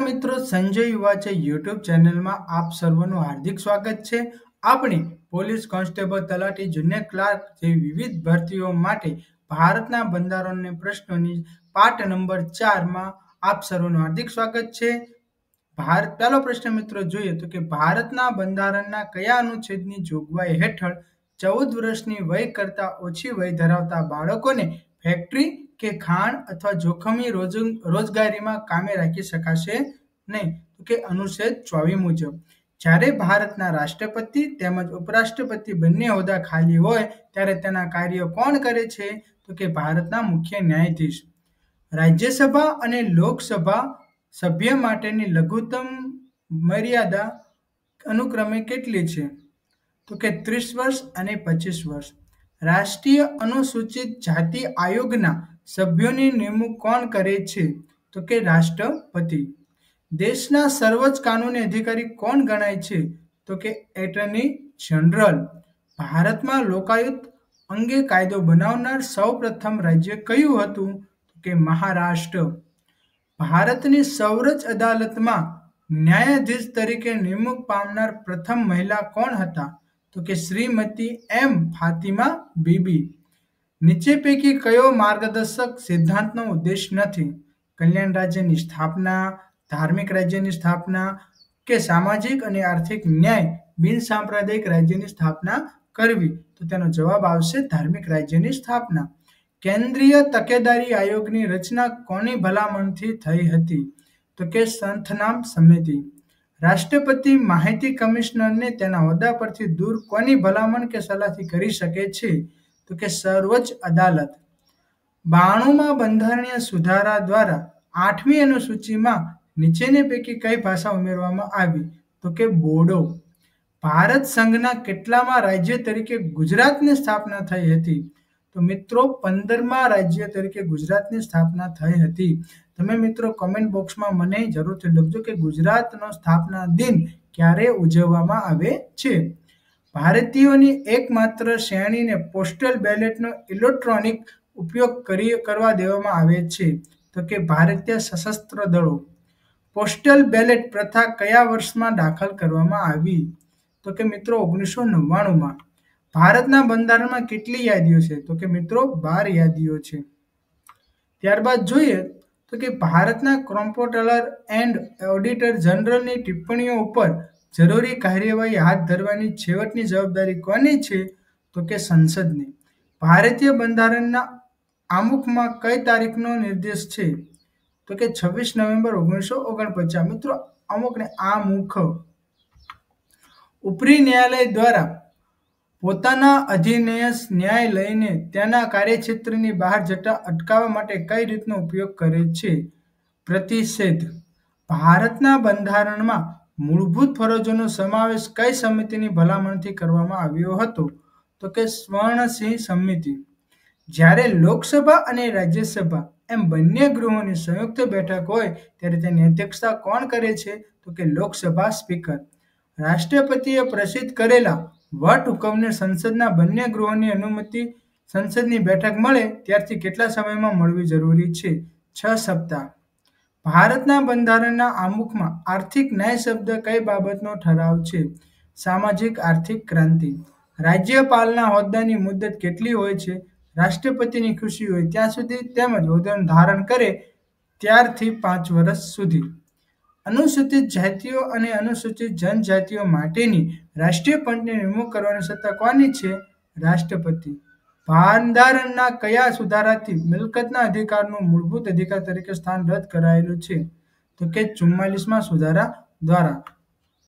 મિત્રો, સંજય યુવા છે યુટ્યુબ ચેનલમાં આપ સર્વનું હાર્દિક સ્વાગત છે. આપણી પોલીસ કોન્સ્ટેબલ, તલાટી, જુનિયર ક્લાર્ક જેવી વિવિધ ભરતીઓ માટે ભારતના બંધારણના પ્રશ્નોની પાઠ નંબર 4માં આપ સર્વનું હાર્દિક સ્વાગત છે. પહેલો પ્રશ્ન મિત્રો જોઈએ તો કે ભારતના બંધારણના કયા અનુચ્છેદની જોગવાઈ હેઠળ 14 વર્ષની વય કરતા ઓછી વય ધરાવતા બાળકોને ફેક્ટરી કે ખાણ અથવા જોખમી રોજગારીમાં કામે રાખી શકાશે નહીં? તો કે અનુચ્છેદ 24 મુજબ જ્યારે ભારતના રાષ્ટ્રપતિ તેમજ ઉપરાષ્ટ્રપતિ બંને હોદ્દા ખાલી હોય ત્યારે તેના કાર્યો કોણ કરે છે? તો કે ભારતના મુખ્ય ન્યાયાધીશ. રાજ્યસભા અને લોકસભા સભ્ય માટેની લઘુત્તમ મર્યાદા અનુક્રમે કેટલી છે? તો કે 30 વર્ષ અને 25 વર્ષ. રાષ્ટ્રીય અનુસૂચિત જાતિ આયોગના સભ્યોની નિમણૂક કોણ કરે છે? તો કે રાષ્ટ્રપતિ. દેશના સર્વોચ્ચ કાનૂની અધિકારી કોણ ગણાય છે? તો કે એટર્ની જનરલ. ભારતમાં લોકાયુક્ત અંગે કાયદો બનાવનાર સૌપ્રથમ રાજ્ય કયું હતું? તો કે મહારાષ્ટ્ર. ભારતની સર્વોચ્ચ અદાલતમાં ન્યાયાધીશ તરીકે નિમણૂક પામનાર પ્રથમ મહિલા કોણ હતા? તો કે શ્રીમતી એમ ફાતિમા બીબી. નીચે પૈકી કયો માર્ગદર્શક સિદ્ધાંતનો ઉદ્દેશ નથી? કલ્યાણ રાજ્યની સ્થાપના, ધાર્મિક રાજ્યની સ્થાપના કે સામાજિક અને આર્થિક ન્યાય, બિનસાંપ્રદાયિક રાજ્યની સ્થાપના કરવી? તો તેનો જવાબ આવશે ધાર્મિક રાજ્યની સ્થાપના. કેન્દ્રીય તકેદારી આયોગની રચના કોની ભલામણથી થઈ હતી? તો કે સંથનામ સમિતિ. રાષ્ટ્રપતિ માહિતી કમિશનરને તેના હોદ્દા પરથી દૂર કોની ભલામણ કે સલાહથી કરી શકે છે? તો કે સર્વોચ્ચ અદાલત. 92માં બંધારણીય સુધારા દ્વારા 8મી અનુસૂચિમાં નીચેની પૈકી કઈ ભાષા ઉમેરવામાં આવી? તો કે બોડો. ભારત સંઘના કેટલામા રાજ્ય તરીકે ગુજરાતની સ્થાપના થઈ હતી? તો મિત્રો 15મા રાજ્ય તરીકે ગુજરાતની સ્થાપના થઈ હતી. તમે મિત્રો કોમેન્ટ બોક્સમાં મને જરૂરથી લખજો કે ગુજરાતનો સ્થાપના દિન ક્યારે ઉજવવામાં આવે છે. ભારતીયોની એકમાત્ર શ્રેણીને પોસ્ટલ બેલેટનો ઇલેક્ટ્રોનિક ઉપયોગ કરવા દેવામાં આવે છે? તો કે ભારતીય સશસ્ત્ર દળો. પોસ્ટલ બેલેટ પ્રથા કયા વર્ષમાં દાખલ કરવામાં આવી? તો કે મિત્રો 1999માં. ભારતના બંધારણમાં કેટલી યાદીઓ છે? તો કે મિત્રો 12 યાદીઓ છે. ત્યારબાદ જોઈએ તો કે ભારતના કોમ્પ્ટ્રોલર એન્ડ ઓડિટર જનરલની ટિપ્પણીઓ ઉપર જરૂરી કાર્યવાહી હાથ ધરવાની છેવટની જવાબદારી કોની છે? તો કે સંસદની. ભારતીય બંધારણના આમુખમાં કઈ તારીખનો નિર્દેશ છે? તો કે 26 નવેમ્બર 1949. મિત્રો અમુકને આમુખ. ઉપરી ન્યાયાલય દ્વારા પોતાના અધીનસ્થ ન્યાયાલયને તેના કાર્યક્ષેત્રની બહાર જતા અટકાવવા માટે કઈ રીતનો ઉપયોગ કરે છે? પ્રતિષેધ. ભારતના બંધારણમાં મૂળભૂત ફરજોનો સમાવેશ કઈ સમિતિની ભલામણથી કરવામાં આવ્યો હતો? તો કે સ્વર્ણસિંહ સમિતિ. જ્યારે લોકસભા અને રાજ્યસભા એમ બંને ગૃહોની સંયુક્ત બેઠક હોય ત્યારે તેની અધ્યક્ષતા કોણ કરે છે? તો કે લોકસભા સ્પીકર. રાષ્ટ્રપતિએ પ્રસિદ્ધ કરેલા વટહુકમને સંસદના બંને ગૃહોની અનુમતિ સંસદની બેઠક મળે ત્યારથી કેટલા સમયમાં મળવી જરૂરી છે? 6 સપ્તાહ. ભારતના બંધારણના આમુખમાં આર્થિક ન્યાય શબ્દ કઈ બાબતનો ઠરાવ છે? સામાજિક આર્થિક ક્રાંતિ. રાજ્યપાલના હોદ્દાની મુદત કેટલી હોય છે? રાષ્ટ્રપતિની ખુશી હોય ત્યાં સુધી તેમજ હોદ્દાનું ધારણ કરે ત્યારથી 5 વર્ષ સુધી. અનુસૂચિત જાતિઓ અને અનુસૂચિત જનજાતિઓ માટેની રાષ્ટ્રીય પંચની નિમણૂક કરવાની સત્તા કોની છે? રાષ્ટ્રપતિ. બંધારણના કયા સુધારાથી મિલકતના અધિકારનું મૂળભૂત અધિકાર તરીકે સ્થાન રદ કરાયેલું છે? તો કે 44મા સુધારા દ્વારા.